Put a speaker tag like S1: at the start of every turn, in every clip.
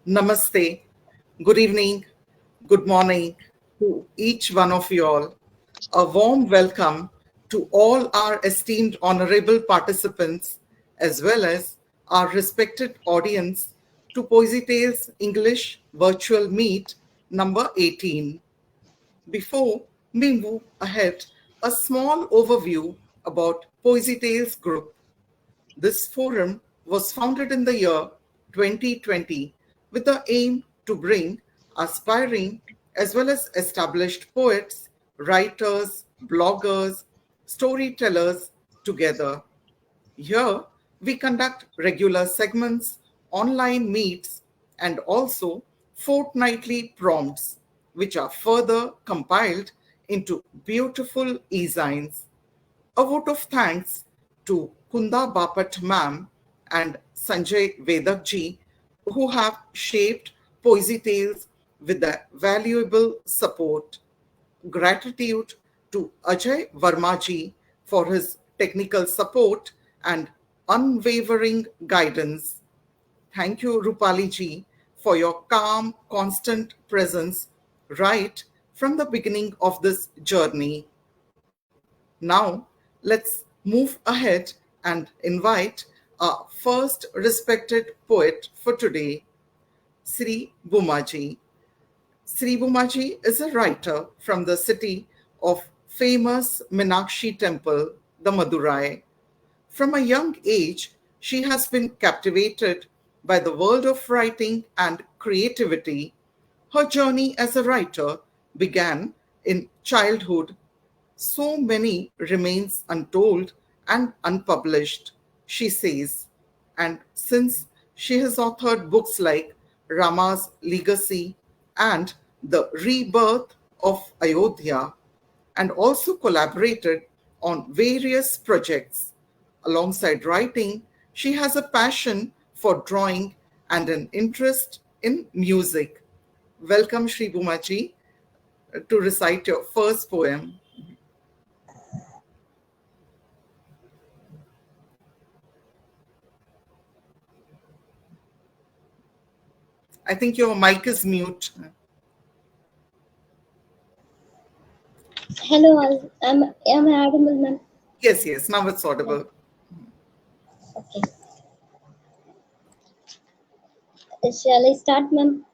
S1: Namaste, good evening, good morning to each one of you all. A warm welcome to all our esteemed honorable participants as well as our respected audience to Poesy Tales English Virtual Meet number 18. Before we move ahead, a small overview about Poesy Tales Group. This forum was founded in the year 2020 with the aim to bring aspiring as well as established poets, writers, bloggers, storytellers together. Here, we conduct regular segments, online meets, and also fortnightly prompts, which are further compiled into beautiful e-zines. A vote of thanks to Kunda Bapat ma'am and Sanjay Vedakji, who have shaped Poesy Tales with their valuable support. Gratitude to Ajay Vermaji for his technical support and unwavering guidance. Thank you, Rupali ji, for your calm, constant presence right from the beginning of this journey. Now, let's move ahead and invite our first respected poet for today, Sri Bumaji. Sri Bumaji is a writer from the city of famous Meenakshi temple, the Madurai. From a young age, she has been captivated by the world of writing and creativity. Her journey as a writer began in childhood. So many remains untold and unpublished, she says. And since she has authored books like Rama's Legacy and The Rebirth of Ayodhya, and also collaborated on various projects. Alongside writing, she has a passion for drawing and an interest in music. Welcome, Shri Bumaji, to recite your first poem. I think your mic is mute.
S2: Hello, am I audible, ma'am?
S1: Yes, now it's audible.
S2: Okay. Shall I start, ma'am?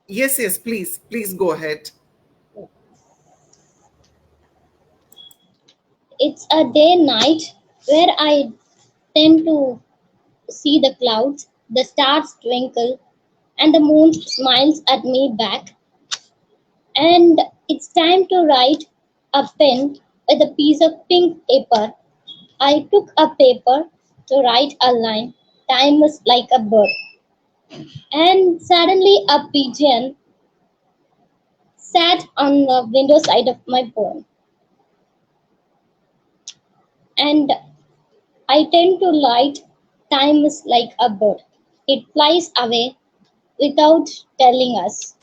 S1: Yes, please go ahead.
S2: It's a day night where I tend to see the clouds, the stars twinkle, and the moon smiles at me back. And it's time to write a pen with a piece of pink paper. I took a paper to write a line. Time is like a bird. And suddenly a pigeon sat on the window side of my poem. And I tend to write time is like a bird. It flies away without telling us.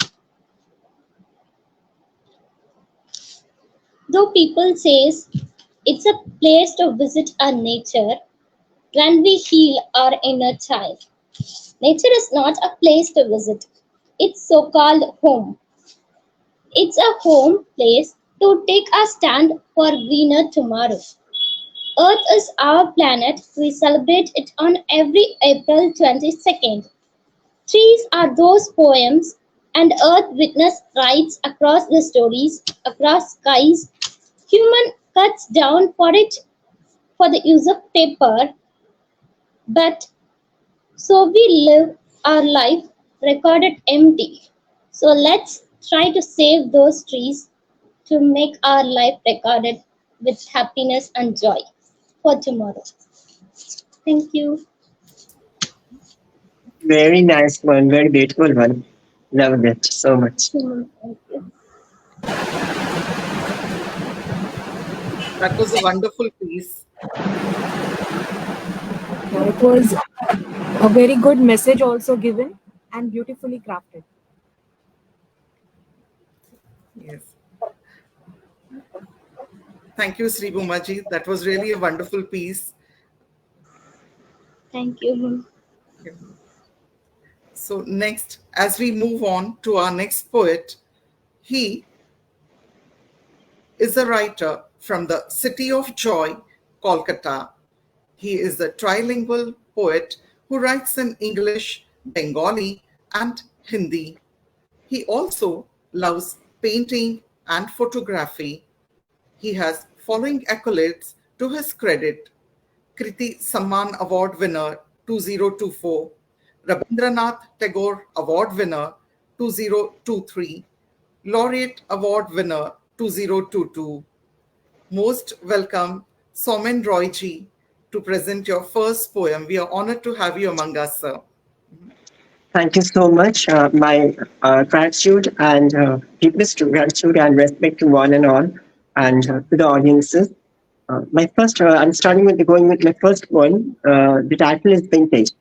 S2: Though people says it's a place to visit our nature when we heal our inner child. Nature is not a place to visit. It's so-called home. It's a home place to take a stand for greener tomorrow. Earth is our planet. We celebrate it on every April 22nd. Trees are those poems, and Earth witness writes across the stories, across skies. Human cuts down for it for the use of paper, but so we live our life recorded empty. So let's try to save those trees to make our life recorded with happiness and joy for tomorrow. Thank you.
S3: Very nice one, very beautiful one. Loved it so much.
S2: Thank you.
S1: That was a wonderful piece.
S4: It was a very good message also given and beautifully crafted.
S1: Yes. Thank you, Sri Bumaji. That was really a wonderful piece.
S2: Thank you.
S1: So, next, as we move on to our next poet, he is a writer from the city of joy, Kolkata. He is a trilingual poet who writes in English, Bengali, and Hindi. He also loves painting and photography. He has following accolades to his credit: Kriti Samman Award winner 2024, Rabindranath Tagore Award winner 2023, Laureate Award winner 2022. Most welcome, Somen Royji, to present your first poem. We are honored to have you among us, sir.
S3: Thank you so much. My gratitude and deepest gratitude and respect to one and all, and to the audiences. I'm starting with going with my first one. The title is Vintage.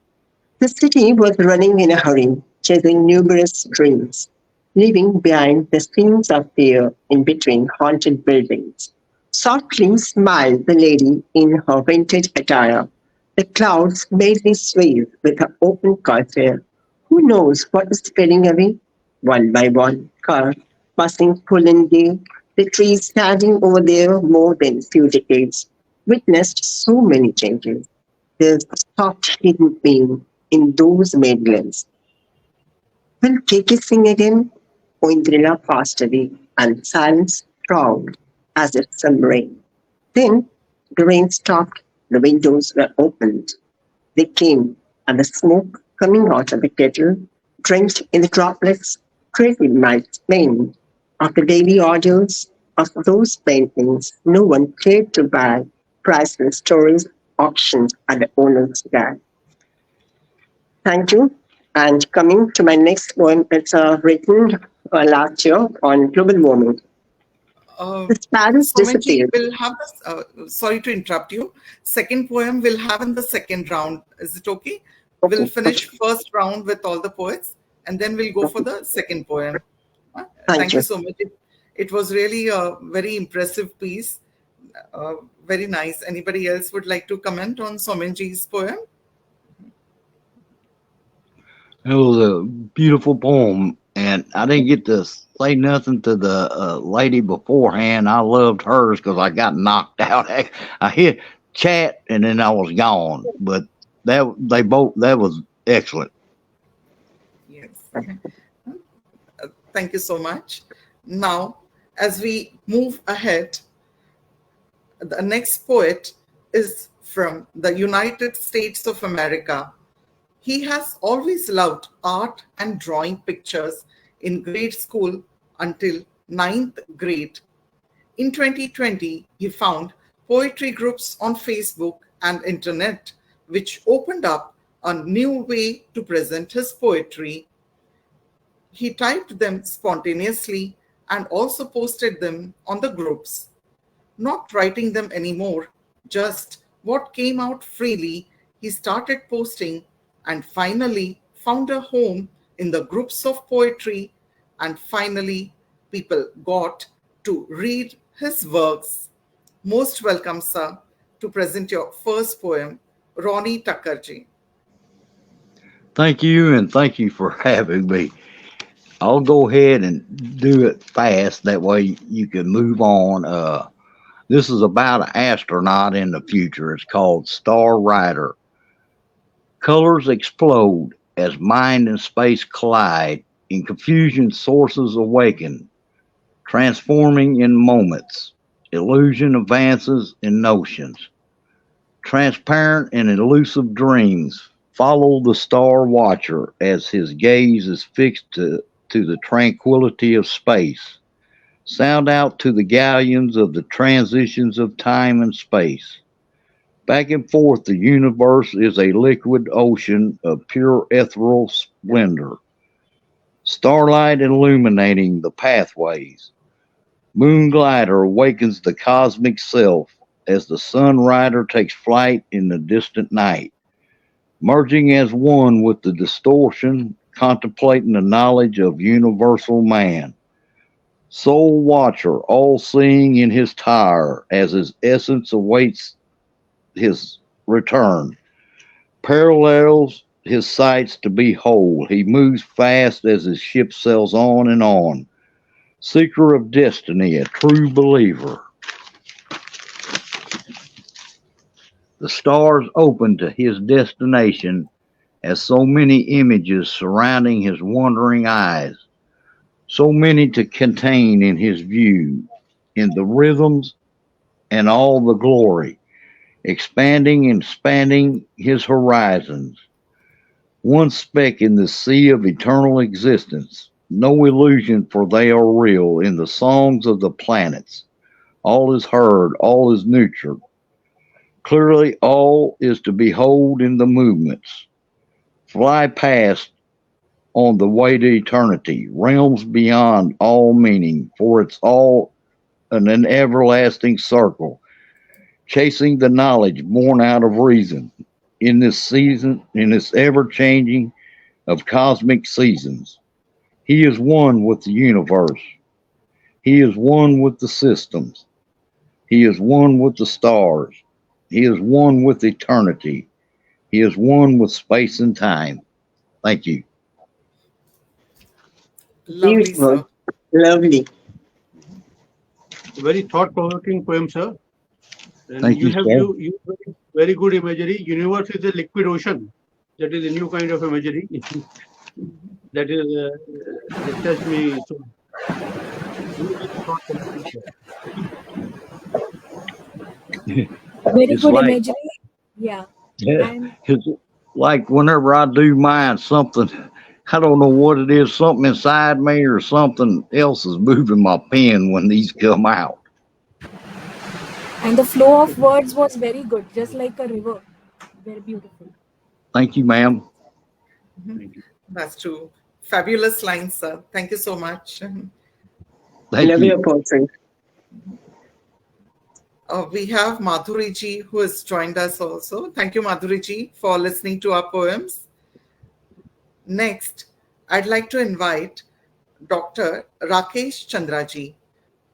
S3: The city was running in a hurry, chasing numerous dreams, leaving behind the scenes of fear in between haunted buildings. Softly smiled the lady in her vintage attire. The clouds made me sway with her open curtain. Who knows what is fading away? One by one, cars passing full in day, the trees standing over there more than few decades, witnessed so many changes. There's a soft hidden pain in those maidens. Will Kiki sing again? Oindrila passed away, and silence prowled as if some rain. Then the rain stopped, the windows were opened. They came, and the smoke coming out of the kettle, drenched in the droplets, created my explain. After daily orders of those paintings, no one cared to buy priceless stories auctioned at the owner's guide. Thank you. And coming to my next poem, it's written last year on global warming.
S1: Uh,
S3: The sparrows
S1: Somenji
S3: disappeared.
S1: will have this, sorry to interrupt you. Second poem we'll have in the second round. Is it okay? We'll
S3: Okay,
S1: finish
S3: okay,
S1: first round with all the poets and then we'll go for
S3: okay.
S1: the second poem.
S3: Thank
S1: Thank you
S3: you.
S1: so much. It was really a very impressive piece. Uh, Very nice. Anybody else would like to comment on Somenji's poem?
S5: It was a beautiful poem, and I didn't get to say nothing to the lady beforehand. I loved hers because I got knocked out. I hit chat and then I was gone. But that was excellent.
S1: Yes. Thank you so much. Now, as we move ahead, the next poet is from the United States of America. He has always loved art and drawing pictures in grade school until ninth grade. In 2020, he found poetry groups on Facebook and internet, which opened up a new way to present his poetry. He typed them spontaneously and also posted them on the groups, not writing them anymore, just what came out freely. He started posting and finally found a home in the groups of poetry, and finally, people got to read his works. Most welcome, sir, to present your first poem, Ronnie Tuckerji.
S5: Thank you, and thank you for having me. I'll go ahead and do it fast. That way you can move on. This is about an astronaut in the future. It's called Star Rider. Colors explode as mind and space collide. In confusion, sources awaken, transforming in moments. Illusion advances in notions. Transparent and elusive dreams follow the star watcher as his gaze is fixed to the tranquility of space. Sound out to the galleons of the transitions of time and space. Back and forth, the universe is a liquid ocean of pure ethereal splendor. Starlight illuminating the pathways. Moon glider awakens the cosmic self as the sun rider takes flight in the distant night, merging as one with the distortion, contemplating the knowledge of universal man. Soul watcher, all seeing in his tire as his essence awaits his return. Parallels his sights to behold. He moves fast as his ship sails on and on. Seeker of destiny, a true believer. The stars open to his destination as so many images surrounding his wondering eyes, so many to contain in his view, in the rhythms and all the glory, expanding and spanning his horizons. One speck in the sea of eternal existence, no illusion, for they are real in the songs of the planets. All is heard, all is nurtured. Clearly, all is to behold in the movements. Fly past on the way to eternity, realms beyond all meaning, for it's all an everlasting circle, chasing the knowledge born out of reason in this season, in this ever changing of cosmic seasons. He is one with the universe. He is one with the systems. He is one with the stars. He is one with eternity. He is one with space and time. Thank you.
S1: Lovely,
S3: Beautiful.
S1: sir.
S3: Lovely.
S6: Very thought-provoking poem, sir. And
S5: Thank
S6: you
S5: you,
S6: have
S5: sir.
S6: you very good imagery. Universe is a liquid ocean. That is a new kind of imagery. That is that touched me so. Very, very thought-provoking, sir.
S4: Very
S5: It's
S4: good
S5: like
S4: imagery. Yeah.
S5: yeah,
S4: And
S5: it's like whenever I do mine, something I don't know what it is, something inside me or something else is moving my pen when these come out.
S4: and the flow of words was very good, just like a river. Very beautiful.
S5: Thank you, ma'am.
S6: Thank you.
S1: That's true. Fabulous lines, sir. Thank you so much.
S5: Thank
S3: Love
S5: you.
S3: your poetry.
S1: We have Madhuri ji who has joined us also. Thank you, Madhuri ji, for listening to our poems. Next, I'd like to invite Dr. Rakesh Chandra ji.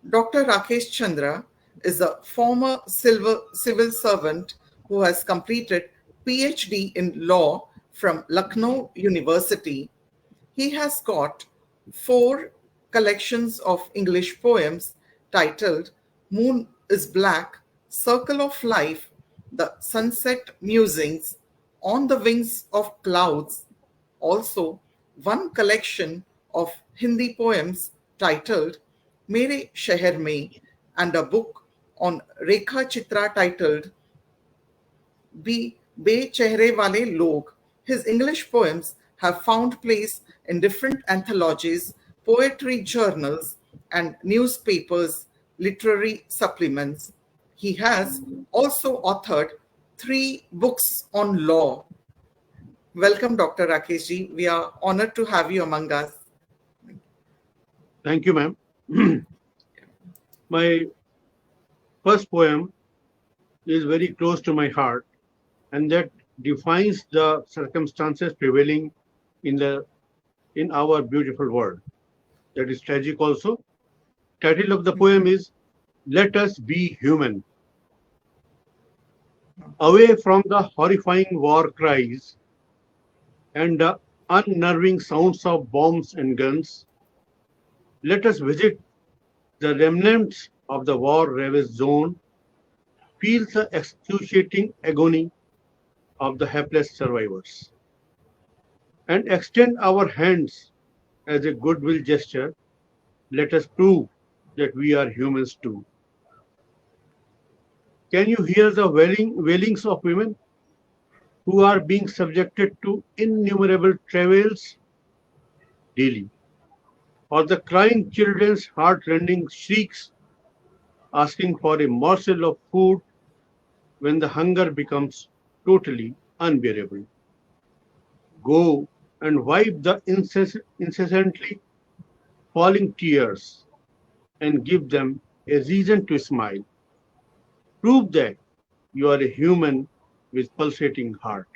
S1: Dr. Rakesh Chandra is a former civil servant who has completed PhD in law from Lucknow University. He has got 4 collections of English poems titled Moon is Black, Circle of Life, The Sunset Musings, On the Wings of Clouds. Also, one collection of Hindi poems titled Mere Sheher Mein, and a book on Rekha Chitra titled Be-Chehre Wale Log. His English poems have found place in different anthologies, poetry journals, and newspapers, literary supplements. He has also authored 3 books on law. Welcome, Dr. Rakesh ji. We are honored to have you among us.
S6: Thank you, ma'am. My first poem is very close to my heart, and that defines the circumstances prevailing in our beautiful world. That is tragic also. Title of the poem is Let Us Be Human. Away from the horrifying war cries and the unnerving sounds of bombs and guns, let us visit the remnants of the war-ravaged zone, feel the excruciating agony of the helpless survivors, and extend our hands as a goodwill gesture. Let us prove that we are humans too. Can you hear the wailings of women who are being subjected to innumerable travails daily, or the crying children's heart-rending shrieks asking for a morsel of food when the hunger becomes totally unbearable? Go and wipe the incessantly falling tears and give them a reason to smile. Prove that you are a human with pulsating heart.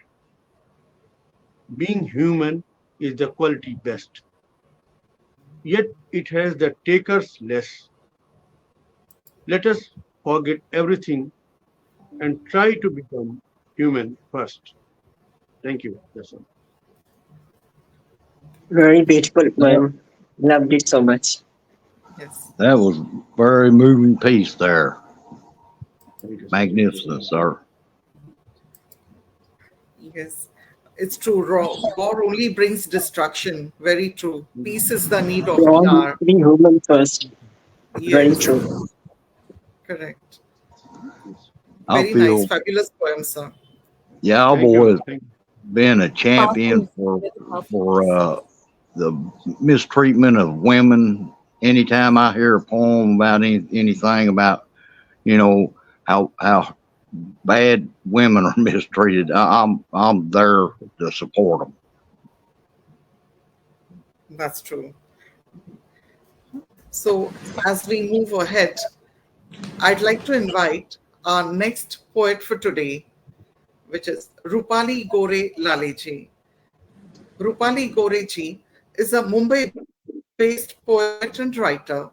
S6: Being human is the quality best, yet it has the takers less. Let us forget everything and try to become human first. Thank you. That's all.
S3: Very beautiful
S5: That,
S3: poem. Loved it so much.
S1: Yes,
S5: that was very moving piece there.
S6: Thank you, sir. Thank you very
S5: Magnificent,
S6: much.
S5: sir.
S1: yes. It's true. War only brings destruction. Very true. Peace is the need
S3: We
S1: of the
S3: all need
S1: hour.
S3: to be human first. Very
S1: Yes,
S3: true.
S1: correct.
S6: Yes.
S5: I
S1: Very nice,
S5: feel,
S1: fabulous poem, sir.
S5: yeah, I've
S6: Thank you.
S5: always
S6: Thank you.
S5: been a champion
S4: Powerful, very powerful
S5: for
S4: piece.
S5: the mistreatment of women. Anytime I hear a poem about anything about, you know, how bad women are mistreated, I'm there to support them.
S1: That's true. So, as we move ahead, I'd like to invite our next poet for today, which is Rupali Gore Laleji. Rupali Goreji is a Mumbai-based poet and writer.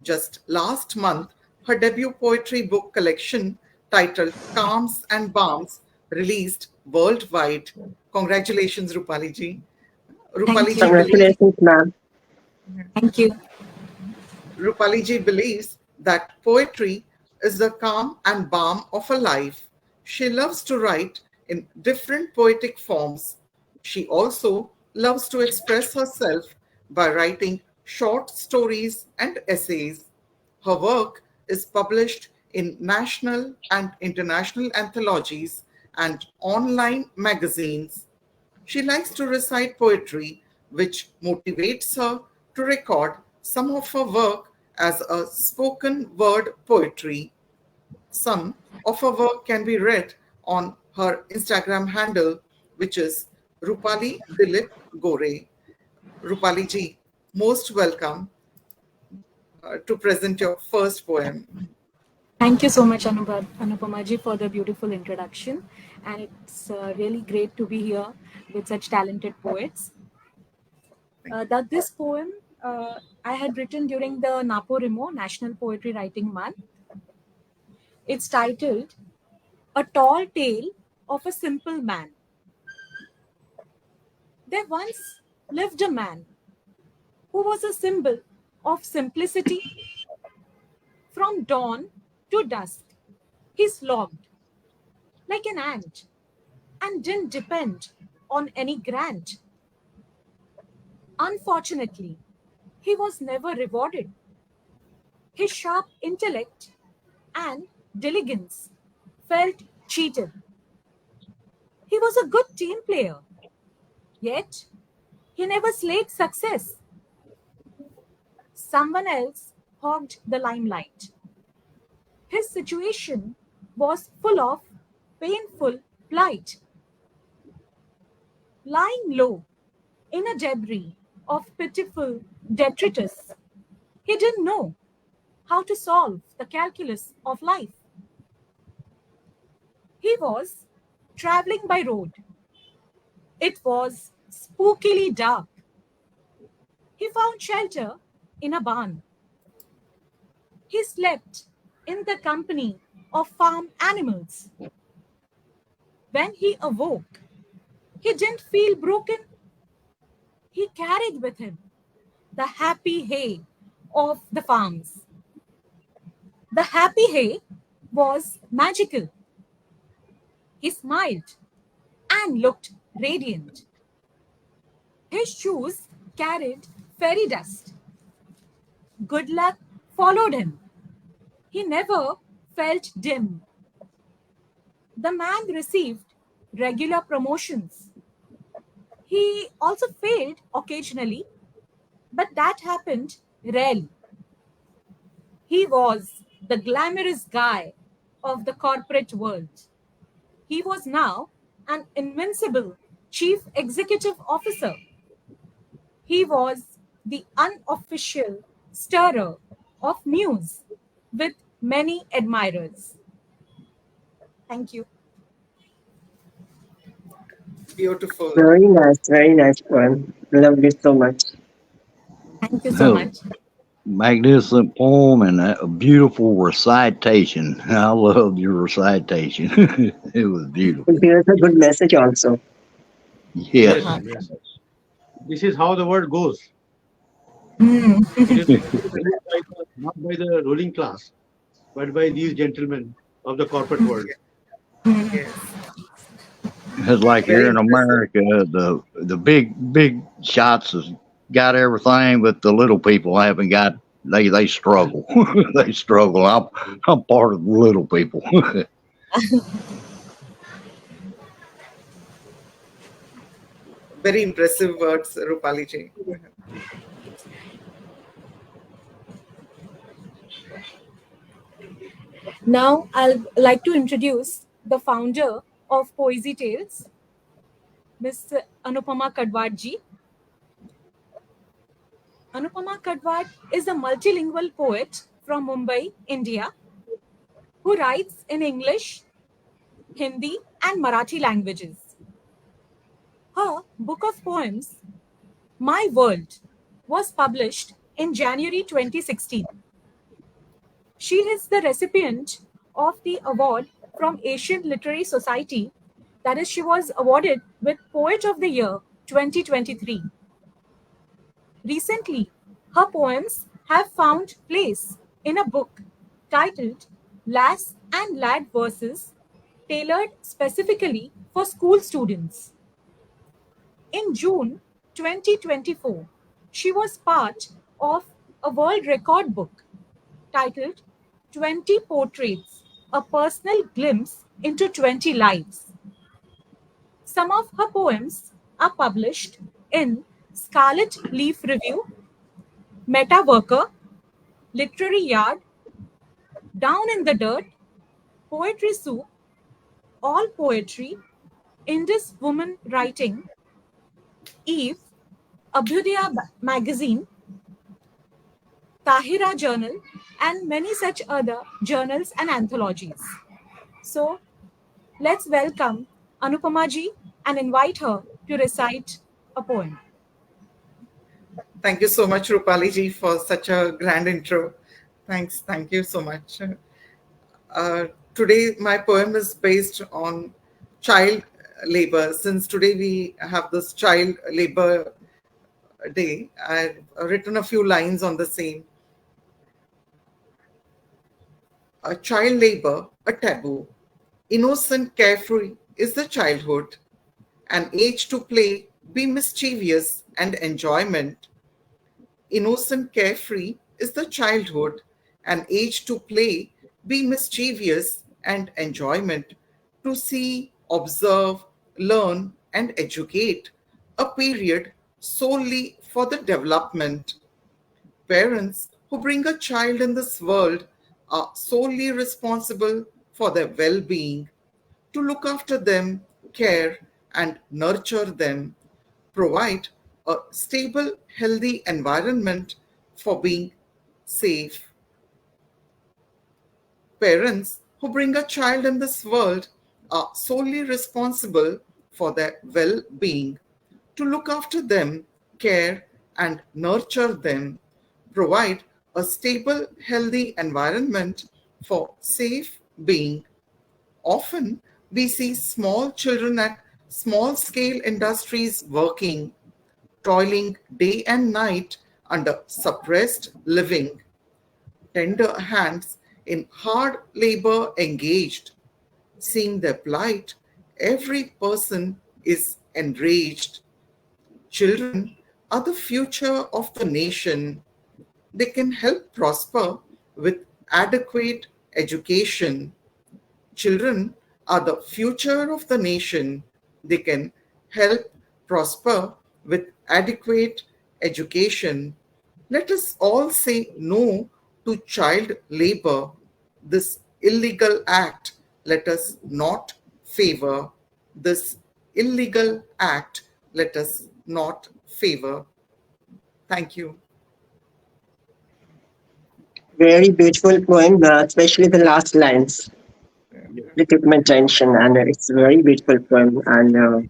S1: Just last month, her debut poetry book collection titled Calms and Balms released worldwide. Congratulations, Rupali ji. Rupali
S4: Thank
S1: ji
S4: you.
S1: believes
S3: Congratulations, ma'am.
S4: Thank you.
S1: Rupaliji believes that poetry is the calm and balm of a life. She loves to write in different poetic forms. She also loves to express herself by writing short stories and essays. Her work is published in national and international anthologies and online magazines. She likes to recite poetry, which motivates her to record some of her work as a spoken word poetry. Some of her work can be read on her Instagram handle, which is Rupali Dilip Gore. Rupali ji, most welcome to present your first poem.
S4: Thank you so much, Anupama ji, for the beautiful introduction. And it's really great to be here with such talented poets. That this poem I had written during the NaPoWriMo National Poetry Writing Month. It's titled A Tall Tale of a Simple Man. There once lived a man who was a symbol of simplicity from dawn to dusk. He slogged like an ant and didn't depend on any grant. Unfortunately, he was never rewarded. His sharp intellect and diligence felt cheated. He was a good team player, yet he never slayed success. Someone else hogged the limelight. His situation was full of painful plight. Lying low in a debris of pitiful detritus, he didn't know how to solve the calculus of life. He was traveling by road. It was spookily dark. He found shelter in a barn. He slept in the company of farm animals. When he awoke, he didn't feel broken. He carried with him the happy hay of the farms. The happy hay was magical. He smiled and looked radiant. His shoes carried fairy dust. Good luck followed him. He never felt dim. The man received regular promotions. He also failed occasionally, but that happened rarely. He was the glamorous guy of the corporate world. He was now an invincible chief executive officer. He was the unofficial stirrer of news with many admirers. Thank you.
S1: Beautiful.
S3: Very nice poem. Loved it so much.
S4: Thank you
S5: That
S4: so
S5: was
S4: much.
S5: a magnificent poem and a beautiful recitation. I loved your recitation. It was
S3: It
S5: beautiful.
S3: gives a good message also.
S5: Yes.
S6: Yes,
S4: Uh-huh.
S6: yes. this is how the world goes. It is not by the ruling class, but by these gentlemen of the corporate world.
S1: Yes.
S5: It's like
S1: Very
S5: here in
S1: impressive.
S5: America, the big shots has got everything, but the little people haven't got. They struggle. They struggle. I'm part of the little people.
S1: Very impressive words, Rupali ji.
S4: Now, I'll like to introduce the founder of Poesy Tales, Miss Anupama Kadwad ji. Anupama Kadwad is a multilingual poet from Mumbai, India, who writes in English, Hindi, and Marathi languages. Her book of poems, My World, was published in January 2016. She is the recipient of the award from Asian Literary Society. That is, she was awarded with Poet of the Year 2023. Recently, her poems have found place in a book titled Lass and Lad Verses, tailored specifically for school students. In June 2024, she was part of a world record book titled 20 Portraits, a personal glimpse into 20 lives. Some of her poems are published in Scarlet Leaf Review, Meta Worker, Literary Yard, Down in the Dirt, Poetry Soup, All Poetry, Indus Woman Writing, Eve, Abhyudaya Magazine, Tahira Journal, and many such other journals and anthologies. So, let's welcome Anupama ji and invite her to recite a poem.
S1: Thank you so much, Rupali ji, for such a grand intro. Thanks. Thank you so much. Today, my poem is based on child labor. Since today we have this child labor day, I've written a few lines on the same. A child labor, a taboo. Innocent, carefree is the childhood, an age to play, be mischievous, and enjoyment. Innocent, carefree is the childhood, an age to play, be mischievous, and enjoyment. To see, observe, learn, and educate. A period solely for the development. Parents who bring a child in this world are solely responsible for their well being, to look after them, care, and nurture them, provide a stable, healthy environment for being safe. Parents who bring a child in this world are solely responsible for their well being, to look after them, care, and nurture them, provide a stable, healthy environment for safe being. Often, we see small children at small scale industries working, toiling day and night under suppressed living, tender hands in hard labor engaged. Seeing their plight, every person is enraged. Children are the future of the nation. They can help prosper with adequate education. Children are the future of the nation. They can help prosper with adequate education. Let us all say no to child labor. This illegal act, let us not favor. This illegal act, let us not favor. Thank you.
S3: Very beautiful poem, especially the last lines.
S6: Yeah.
S3: It took my attention, and it's a very beautiful poem. And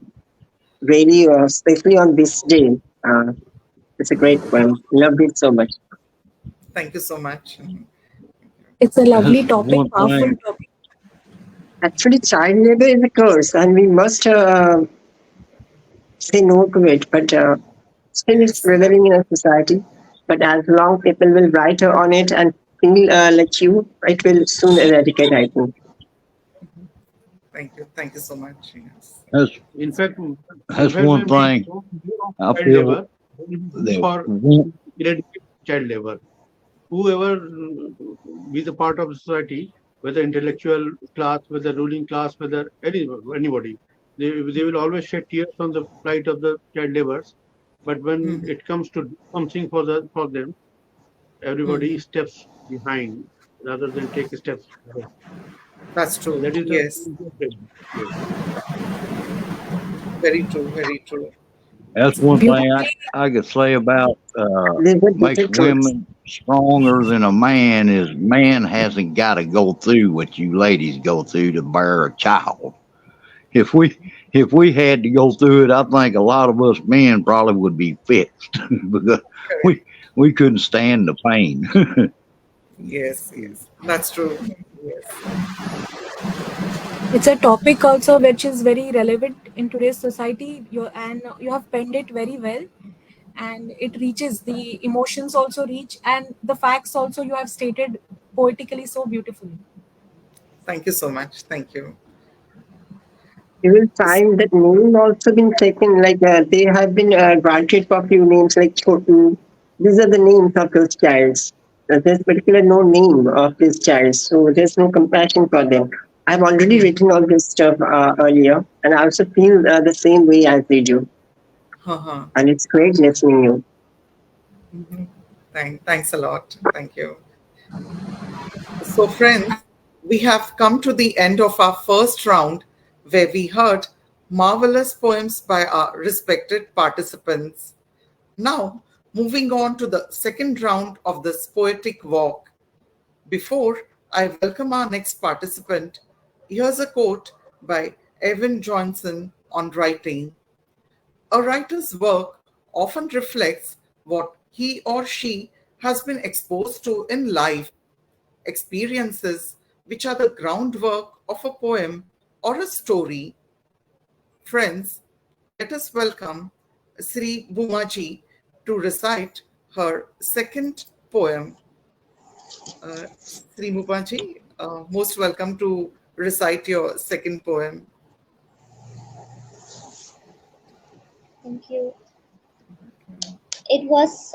S3: really, especially on this day, it's a great poem. Loved it so much.
S1: Thank you so much.
S4: It's a lovely
S5: That's
S4: topic,
S5: one
S4: powerful
S5: thing.
S4: topic.
S3: Actually, child labor is a curse, and we must say no to it. But Still, it's
S1: Yes.
S3: prevailing in a society, but as long people will write on it and feel like you, it will soon eradicate, I think.
S1: Thank you. Thank you so much. Yes.
S5: That's
S6: In fact,
S5: that's one
S6: when we
S5: thing
S6: talk of
S5: I
S6: child
S5: feel
S6: labor, we do
S5: that
S6: for
S5: won't.
S6: eradicate child labor. Whoever be the part of society, whether intellectual class, whether ruling class, whether anybody, they will always shed tears on the plight of the child laborers. But when
S1: Mhm.
S6: it comes to do something for them, everybody
S1: Mhm.
S6: steps behind rather than take steps ahead.
S1: That's
S6: So
S1: true.
S6: that is the
S1: Yes.
S6: yes.
S1: Very true. Very true.
S5: That's one thing I could say about
S3: This is a bitter
S5: makes
S3: truth.
S5: women stronger than a man is man hasn't got to go through what you ladies go through to bear a child. If we had to go through it, I think a lot of us men probably would be fixed because
S1: Correct.
S5: we we couldn't stand the pain.
S1: Yes. Yes. That's true. Yes.
S4: It's a topic also which is very relevant in today's society. And you have penned it very well, and it reaches the emotions also reach, and the facts also you have stated poetically so beautifully.
S1: Thank you so much. Thank you.
S3: You will find that name also been taken, like they have been granted for few names like Chotu. These are the names of those childs. There's particular no name of this child, so there's no compassion for them. I've already written all this stuff earlier, and I also feel the same way as they do.
S1: Uh-huh.
S3: And it's great listening you.
S1: Thanks a lot. Thank you. So, friends, we have come to the end of our first round where we heard marvelous poems by our respected participants. Now, moving on to the second round of this poetic walk. Before I welcome our next participant, here's a quote by Evan Johnson on writing. A writer's work often reflects what he or she has been exposed to in life, experiences which are the groundwork of a poem or a story. Friends, let us welcome Sri Bhumaji to recite her second poem. Sri Bhumaji, most welcome to recite your second poem.
S2: Thank you. It was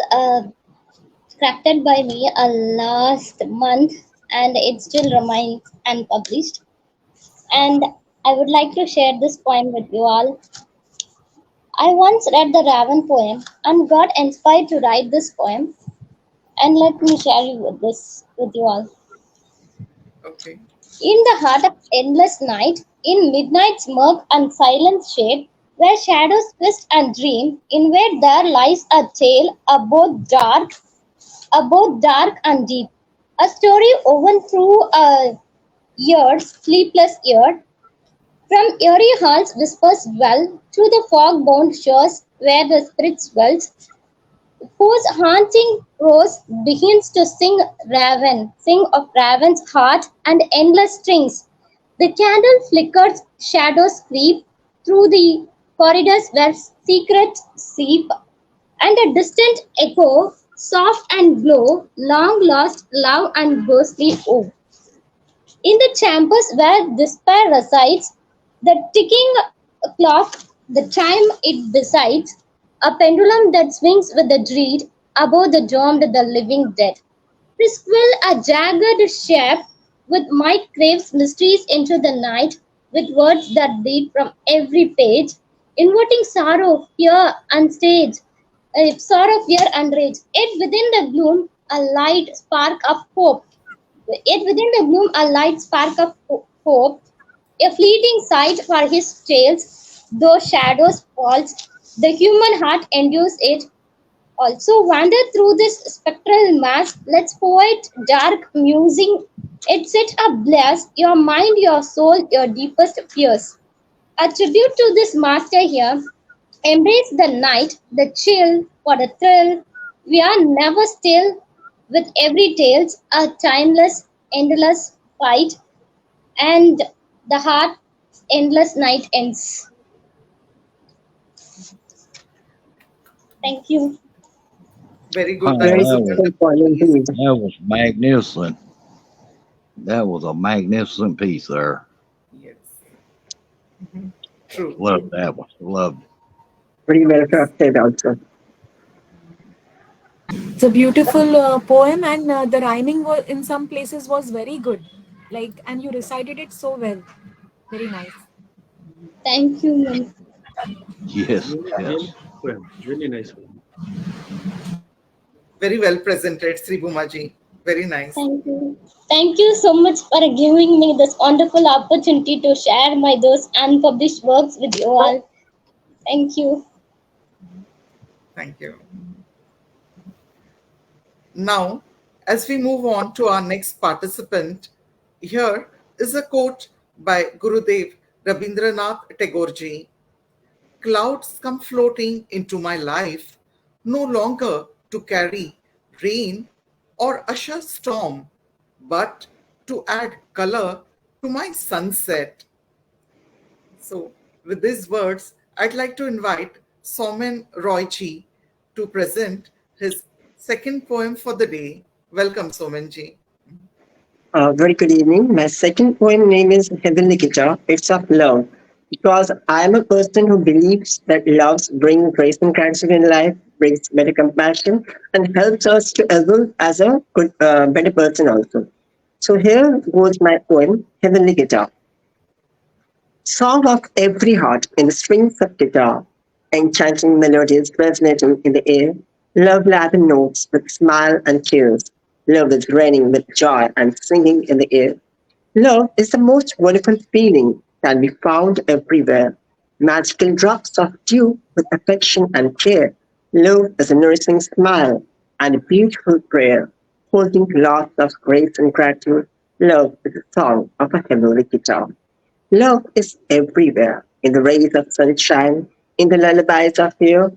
S2: crafted by me last month, and it still remains unpublished. And I would like to share this poem with you all. I once read the Raven poem and got inspired to write this poem. And let me share you with this with you all.
S1: Okay.
S2: In the heart of endless night, in midnight's murk and silent shade, where shadows twist and dream, in where there lies a tale both dark and deep. A story woven through a year's sleepless year, from eerie halls whispers dwell, to the fog-bound shores where the spirit swells, whose haunting prose begins to sing of Raven's heart and endless strings. The candle flickers, shadows creep through the corridors where secrets seep, and a distant echo, soft and glow, long lost love and ghostly woe. In the chambers where despair resides, the ticking clock, the time it decides, a pendulum that swings with the dread above the domed the living dead. Presquill, a jagged shape with might craves mysteries into the night, with words that bleed from every page, invoking sorrow, fear, and rage. Yet within the gloom, a light spark of hope. Yet within the gloom, a light spark of hope, a fleeting sight for his tales. Though shadows falls, the human heart endures it. Also wander through this spectral mass. Let's poet dark musing. It set ablaze your mind, your soul, your deepest fears. A tribute to this master here. Embrace the night, the chill, for the thrill. We are never still. With every tale's a timeless, endless fight, and the heart's endless night ends. Thank you.
S1: Very good. That
S5: Oh,
S3: Very
S1: was a
S3: beautiful
S1: wonderful
S3: poem
S1: piece.
S3: indeed.
S5: that was magnificent. That was a magnificent piece there.
S1: Yes, true.
S5: Loved that one. Loved it.
S3: Very well
S1: Yes.
S3: crafted also.
S4: It's a beautiful poem, and the rhyming was, in some places was very good. Like, and you recited it so well. Very nice.
S2: Thank you, ma'am.
S5: Yes,
S6: Really, really
S5: yes.
S6: nice poem. Really nice poem.
S1: Very well presented, Sri Bhumaji. Very nice.
S2: Thank you. Thank you so much for giving me this wonderful opportunity to share my those unpublished works with you all. Thank you.
S1: Thank you. Now, as we move on to our next participant, here is a quote by Gurudev Rabindranath Tagore. Clouds come floating into my life, no longer to carry rain or usher storm, but to add color to my sunset. So, with these words, I'd like to invite Somen Roychi to present his second poem for the day. Welcome, Somenji.
S3: Very good evening. My second poem name is Heavenly Guitar. It's of love. Because I am a person who believes that love brings grace and gratitude in life, brings better compassion, and helps us to evolve as a good, better person also. So here goes my poem, Heavenly Guitar. Song of every heart in the strings of guitar, enchanting melodies resonating in the air, love laden notes with smile and tears, love is raining with joy and singing in the air. Love is the most wonderful feeling, can be found everywhere. Magical drops of dew with affection and care. Love is a nourishing smile and a beautiful prayer, holding lots of grace and gratitude. Love is a song of a heavenly guitar. Love is everywhere, in the rays of sunshine, in the lullabies of air,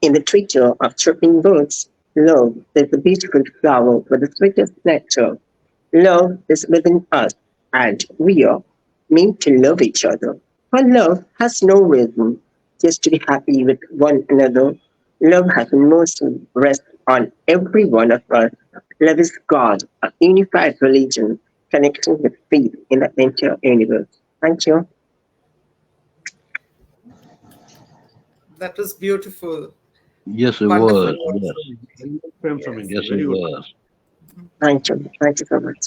S3: in the twitter of chirping birds. Love is the beautiful flower with the sweetest nectar. Love is within us, and we are meant to love each other. For love has no reason just to be happy with one another. Love has mercy rest on every one of us. Love is God, a unified religion connecting with faith in the entire universe. Thank you.
S1: That was beautiful.
S5: Yes, it
S1: Wonderful
S5: was.
S6: Very
S1: words.
S5: Yes,
S6: good poem. Very good poem from
S1: Yes.
S6: India.
S5: yes, it
S6: Very good.
S5: was.
S3: Thank you. Thank you so much.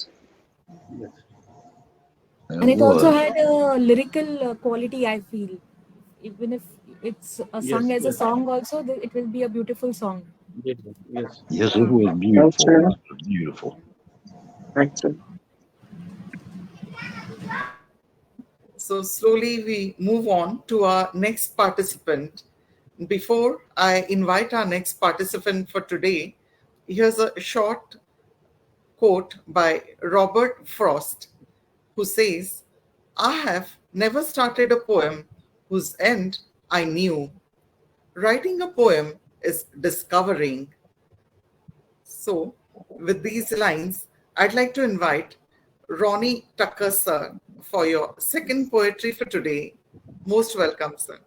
S6: Yes.
S5: It
S4: And it also
S5: was.
S4: had a lyrical quality, I feel. Even if it's sung
S6: Yes.
S4: as a
S6: Yes.
S4: song, also, it will be a beautiful song.
S6: Yes. Yes.
S5: Yes, it was
S3: Thank
S5: beautiful.
S3: you.
S5: It was beautiful.
S3: Thank you.
S1: So, slowly we move on to our next participant. Before I invite our next participant for today, here's a short quote by Robert Frost, who says, I have never started a poem whose end I knew. Writing a poem is discovering. So, with these lines, I'd like to invite Ronnie Tucker, sir, for your second poetry for today. Most welcome, sir.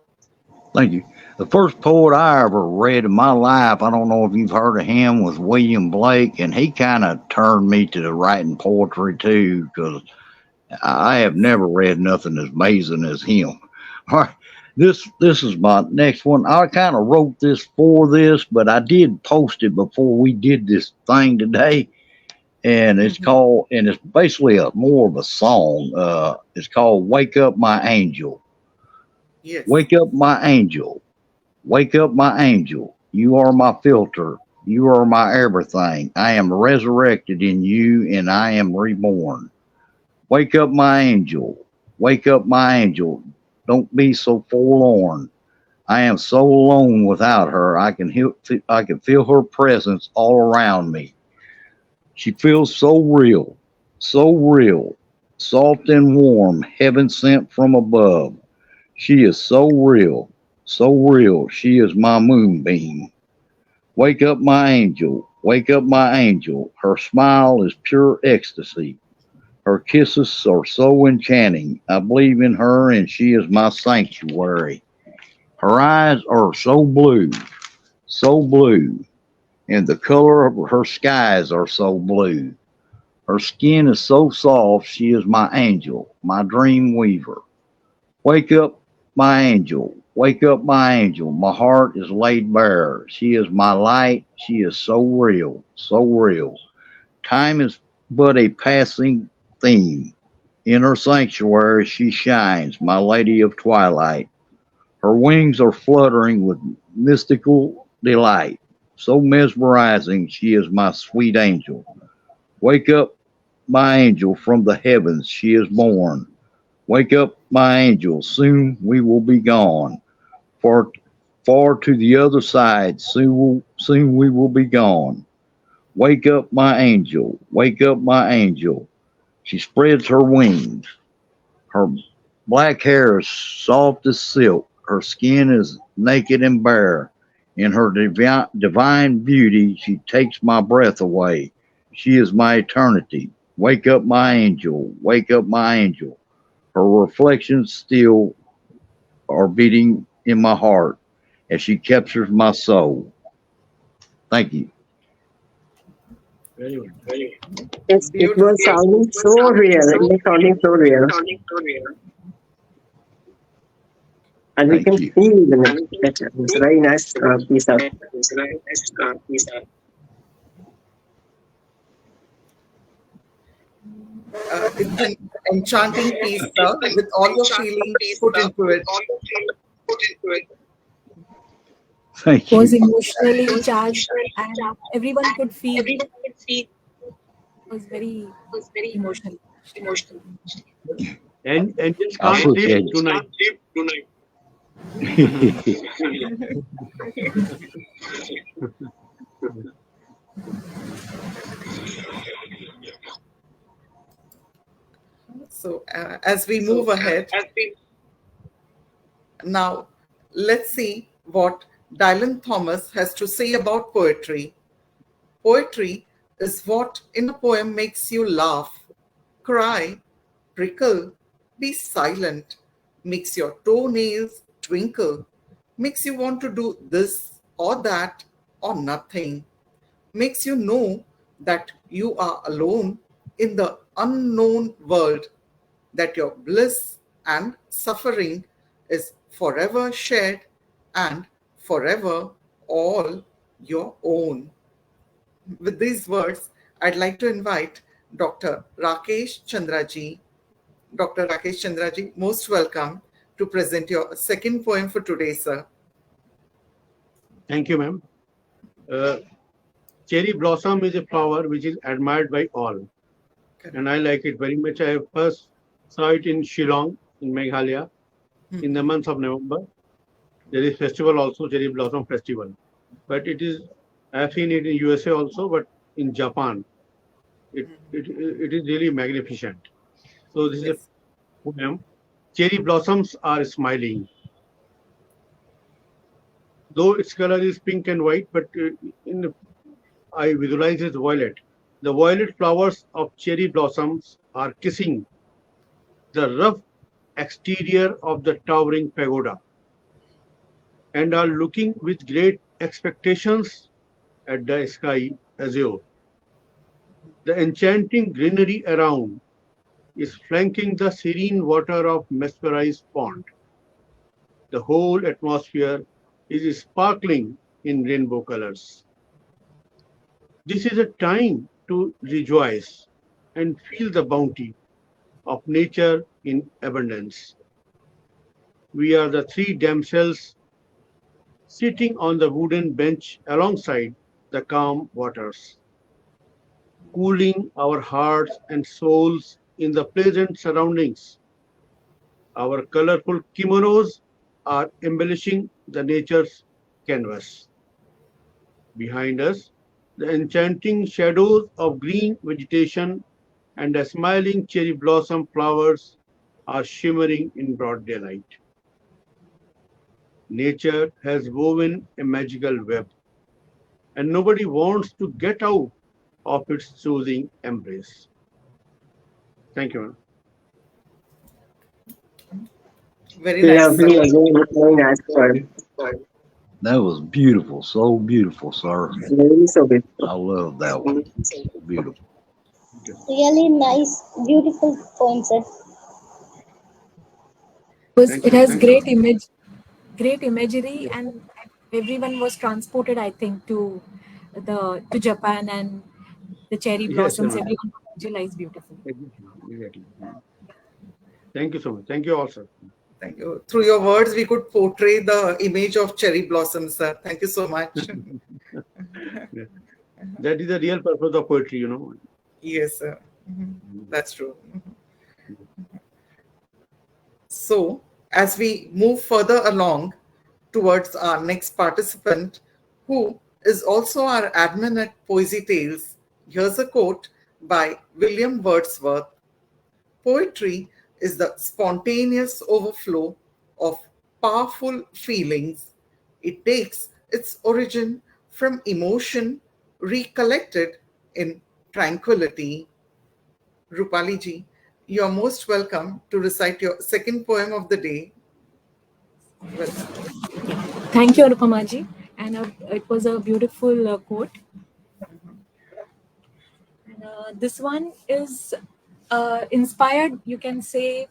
S5: Thank you. The first poet I ever read in my life, I don't know if you've heard of him, was William Blake, and he kind of turned me to the writing poetry too, because I have
S1: Yes.
S5: never read nothing as amazing as him. All right, this is my next one. I kind of wrote this for this, but I did post it before we did this thing today, and it's basically a more of a song. It's called "Wake Up My Angel."
S1: Yes.
S5: Wake up, my angel. Wake up, my angel. You are my filter. You are my everything. I am resurrected in you and I am reborn. Wake up, my angel. Wake up, my angel. Don't be so forlorn. I am so alone without her. I can feel her presence all around me. She feels so real, soft and warm, heaven sent from above. She is so real, so real. She is my moonbeam. Wake up, my angel. Wake up, my angel. Her smile is pure ecstasy. Her kisses are so enchanting. I believe in her and she is my sanctuary. Her eyes are so blue, so blue, and the color of her skies are so blue. Her skin is so soft, she is my angel, my dream weaver. Wake up, my angel, wake up, my angel. My heart is laid bare. She is my light, she is so real, so real. Time is but a passing theme. In her sanctuary she shines, my lady of twilight. Her wings are fluttering with mystical delight. So mesmerizing, she is my sweet angel. Wake up, my angel, from the heavens she is born. Wake up, my angel, soon we will be gone. Far, far to the other side, soon we will be gone. Wake up, my angel, wake up, my angel. She spreads her wings. Her black hair is soft as silk. Her skin is naked and bare. In her divine beauty, she takes my breath away. She is my eternity. Wake up, my angel. Wake up, my angel. Her reflections still are beating in my heart as she captures my soul. Thank you.
S6: Very good.
S3: It was
S1: Beautiful.
S3: sounding so real. It was sounding so real. And we
S5: Thank
S3: can
S5: you.
S3: feel the that it was a very nice piece of.
S1: It's an enchanting piece, sir, with all your feelings put into it.
S5: Thank
S4: Was
S5: you.
S4: emotionally charged, and everyone could feel it was very emotional.
S6: And just
S5: I
S6: can't sleep
S5: appreciate
S6: tonight.
S5: it.
S1: So, as we move ahead, now let's see what Dylan Thomas has to say about poetry. Poetry is what in a poem makes you laugh, cry, prickle, be silent, makes your toenails twinkle, makes you want to do this or that or nothing, makes you know that you are alone in the unknown world, that your bliss and suffering is forever shared and forever all your own. With these words, I'd like to invite Dr. Rakesh Chandraji. Dr. Rakesh Chandraji, most welcome to present your second poem for today, sir.
S6: Thank you, ma'am. Uh, Cherry blossom is a flower which is admired by all, and I like it very much. I first saw it in Shillong, in Meghalaya, in the month of November. There is festival also, Cherry Blossom Festival. But it is, I have seen it in USA also, but in Japan, it is really magnificent. So this is a
S1: Yes.
S6: poem. Cherry blossoms are smiling, though its color is pink and white, but in the, I visualize it violet. The violet flowers of cherry blossoms are kissing the rough exterior of the towering pagoda and are looking with great expectations at the sky azure. The enchanting greenery around is flanking the serene water of mesmerized pond. The whole atmosphere is sparkling in rainbow colors. This is a time to rejoice and feel the bounty of nature in abundance. We are the three damsels sitting on the wooden bench alongside the calm waters, cooling our hearts and souls in the pleasant surroundings. Our colorful kimonos are embellishing the nature's canvas. Behind us, the enchanting shadows of green vegetation and the smiling cherry blossom flowers are shimmering in broad daylight. Nature has woven a magical web, and nobody wants to get out of its soothing embrace. Thank you, ma'am.
S1: Very nice, sir.
S3: Lovely, again, very nice word.
S5: That was beautiful, so beautiful, sir.
S3: Really so beautiful.
S5: I love that one. So beautiful.
S6: Okay.
S2: Really nice, beautiful poem, sir.
S6: Thank
S4: It
S6: you.
S4: has
S6: Thank you.
S4: great imagery,
S6: Yeah.
S4: and everyone was transported, I think, to Japan, and the cherry
S6: Yes,
S4: blossoms.
S6: Anand.
S4: Everyone visualized beautifully.
S6: Exactly. Exactly. Thank you so much. Thank you all, sir.
S1: Thank you. Through your words, we could portray the image of cherry blossoms, sir. Thank you so much.
S6: Yeah. That is the real purpose of poetry, you know.
S1: Yes, sir. That's true. So, as we move further along towards our next participant, who is also our admin at Poesy Tales, here's a quote by William Wordsworth. Poetry is the spontaneous overflow of powerful feelings. It takes its origin from emotion recollected in tranquility. Rupali ji, you are most welcome to recite your second poem of the day. Welcome.
S4: Thank you, Anupamaji. And it was a beautiful quote. And, this one is inspired, you can say,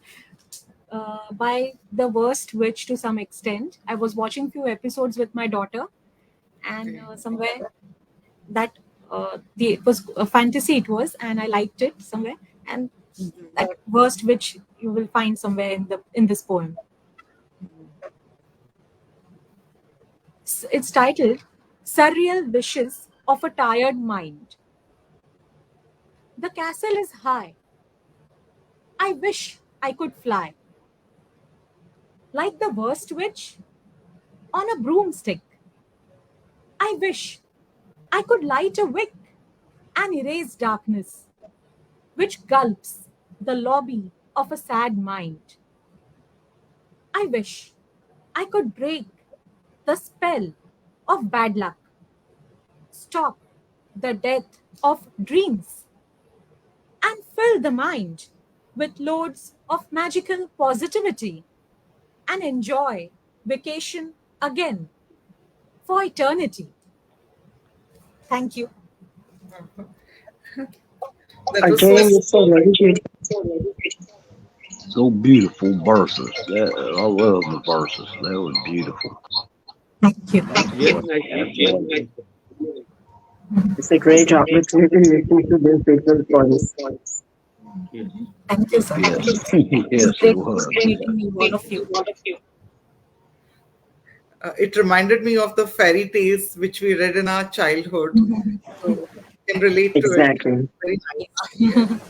S4: by the worst witch to some extent. I was watching few episodes with my daughter, and
S1: Okay.
S4: somewhere that it was a fantasy. It was, and I liked it somewhere. And that worst witch you will find somewhere in this poem. It's titled "Surreal Wishes of a Tired Mind." The castle is high. I wish I could fly like the worst witch on a broomstick. I wish I could light a wick and erase darkness, which gulps the lobby of a sad mind. I wish I could break the spell of bad luck, stop the death of dreams, and fill the mind with loads of magical positivity and enjoy vacation again for eternity. Thank you.
S1: That was so
S3: Again, it's a very beautiful.
S5: So beautiful verses. I love the verses. That was beautiful.
S4: Thank you.
S6: Really nice. Really
S3: Absolutely.
S6: nice.
S3: It's a great opportunity listening to these beautiful poems.
S6: Yes.
S4: Thank you so
S5: Yes,
S4: much.
S5: yes,
S4: It's
S5: it
S4: great
S5: was.
S4: meeting you, all of you.
S1: it reminded me of the fairy tales which we read in our childhood. So I can relate to it.
S3: Exactly.
S1: Very nice. Yes.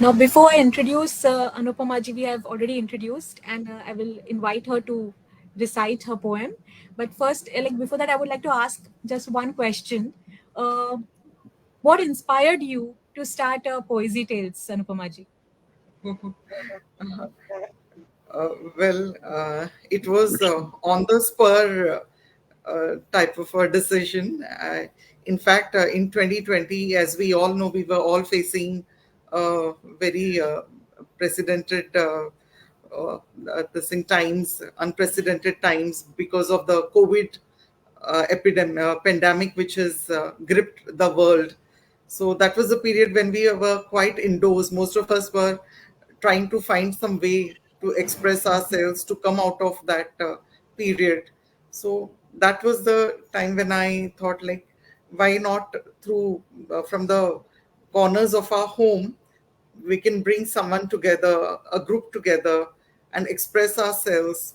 S4: Now, before I introduce Anupamaji, we have already introduced, and I will invite her to recite her poem. But first, like before that, I would like to ask just one question. Uh, what inspired you to start Poesy Tales, Anupamaji?
S1: It was on the spur type of a decision. In fact, in 2020, as we all know, we were all facing very precedented this in times, unprecedented times because of the COVID epidemic, pandemic, which has gripped the world. So that was a period when we were quite indoors. Most of us were trying to find some way to express ourselves to come out of that period. So that was the time when I thought, like, why not through from the corners of our home we can bring someone together, a group together, and express ourselves.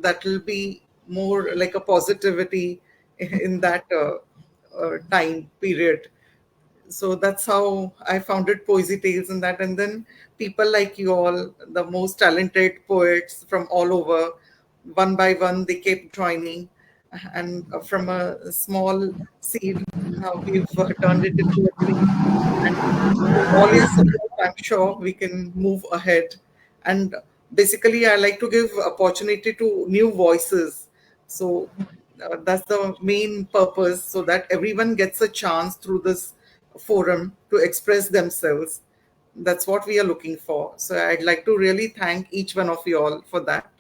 S1: That will be more like a positivity in that time period. So that's how I founded Poesy Tales and that. And then people like you all, the most talented poets from all over, one by one, they kept joining. And from a small seed, now we've turned it into a tree. And with all your support, I'm sure we can move ahead. And basically, I like to give opportunity to new voices. So that's the main purpose, so that everyone gets a chance through this forum to express themselves. That's what we are looking for. So I'd like to really thank each one of you all for that.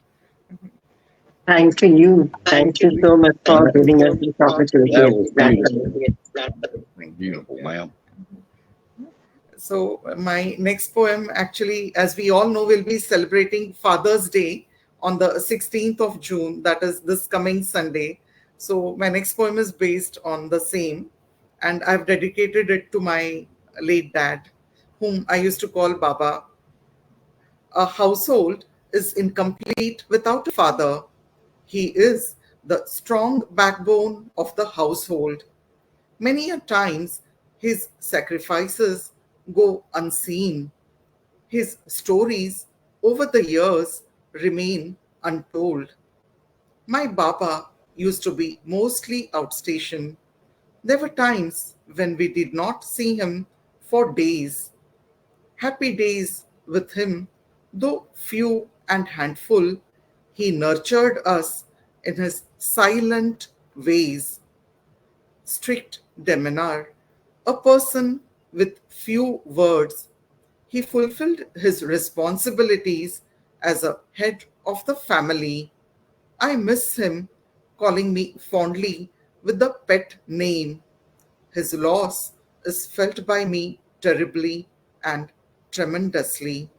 S3: Thanks to you. Thank you so much for giving us this opportunity
S5: That
S3: at
S5: was
S3: this platform.
S5: beautiful, ma'am.
S1: So my next poem, actually, as we all know, will be celebrating Father's Day on the 16th of June, that is this coming Sunday. So my next poem is based on the same, and I've dedicated it to my late dad, whom I used to call Baba. A household is incomplete without a father. He is the strong backbone of the household. Many a times his sacrifices go unseen. His stories over the years remain untold. My Baba used to be mostly outstation. There were times when we did not see him for days. Happy days with him, though few and handful, he nurtured us in his silent ways. Strict demeanor, a person with few words, he fulfilled his responsibilities as a head of the family. I miss him calling me fondly with the pet name. His loss is felt by me terribly and tremendously.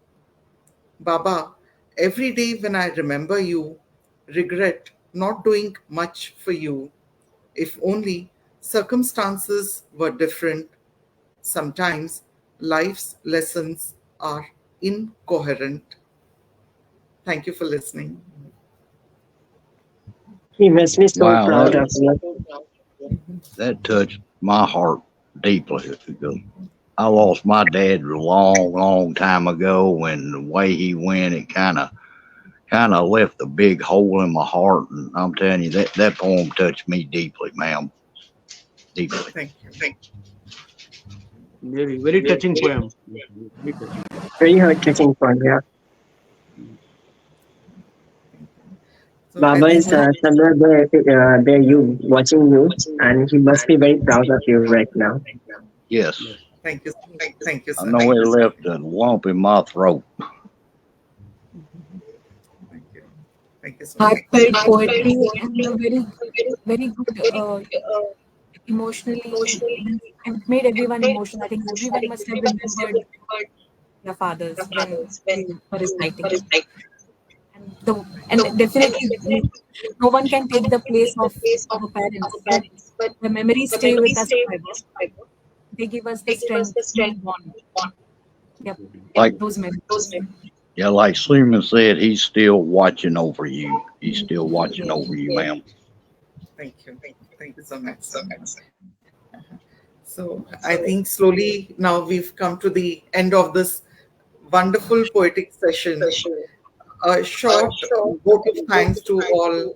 S1: Baba, every day when I remember you, regret not doing much for you. If only circumstances were different. Sometimes life's lessons are incoherent. Thank you for listening.
S3: He must be so
S5: Wow,
S3: proud of you.
S5: that touched my heart deeply because I lost my dad a long, long time ago, and the way he went, it kind of left a big hole in my heart. And I'm telling you, that poem touched me deeply, ma'am, deeply.
S1: Thank you.
S6: Very, very touching poem. Very touching.
S3: Very heart-touching for you.
S1: So I
S3: Baba
S1: think
S3: is somewhere there you watching you, and he must be very proud of you right now.
S5: Yes,
S6: Yes.
S1: thank you. Thank you,
S5: I
S1: sir.
S5: know it left a lump in my throat.
S1: Thank you. Thank you so much.
S4: Heartfelt poetry and a very, very good emotionally, and made everyone emotional. I think everyone must have remembered their fathers when you were reciting it. And definitely no one can take the place of our parents, but the memories stay with us forever. They give us the strength to move on. Yep,
S5: Like,
S4: those memories.
S5: yeah, like Sleeman said, he's still watching over you. He's still watching over you, ma'am.
S1: Thank you. Thank you so much, sir. So I think slowly now we've come to the end of this wonderful poetic session. A short vote of thanks to all.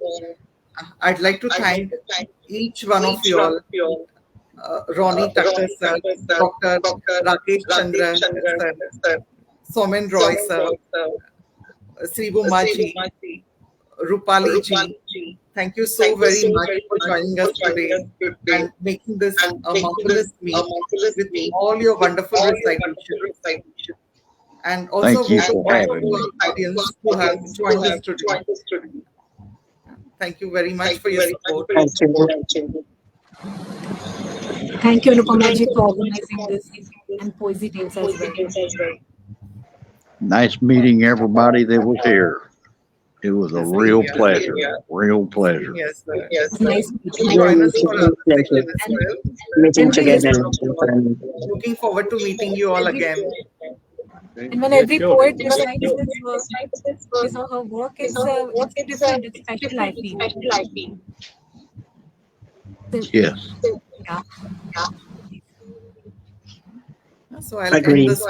S1: I'd like to thank each one of you all, Ronnie Tucker sir, Dr. Rakesh Chandra sir, Somen Roy sir, Sribu Maji, Rupali ji. Thank you so very much for joining us today and making this a marvelous meet with all your wonderful recitations. And also
S5: Thank you
S1: vote of
S5: for
S1: thanks
S5: having
S1: to
S5: me.
S1: our audience who have joined us today. Thank you very much for your support.
S3: Thank you.
S4: Thank you, Anupama ji, for organizing this and Poesy Tales as well.
S5: Nice meeting everybody that was here. It was a real
S1: Yes,
S5: pleasure. Real pleasure.
S1: yes, sir.
S4: It was nice meeting you.
S1: Join
S3: Very
S1: us for
S3: good
S1: another
S3: pleasure
S1: session as
S4: And
S1: well.
S3: meeting
S4: when we
S3: together.
S4: recite,
S1: Looking forward to meeting you all again.
S4: and when
S6: Yes,
S4: every
S6: sure.
S4: poet recites his or her work, it's different, it's special, I feel. So,
S5: Yes.
S4: yeah.
S1: So I'll end
S3: Agree.
S1: this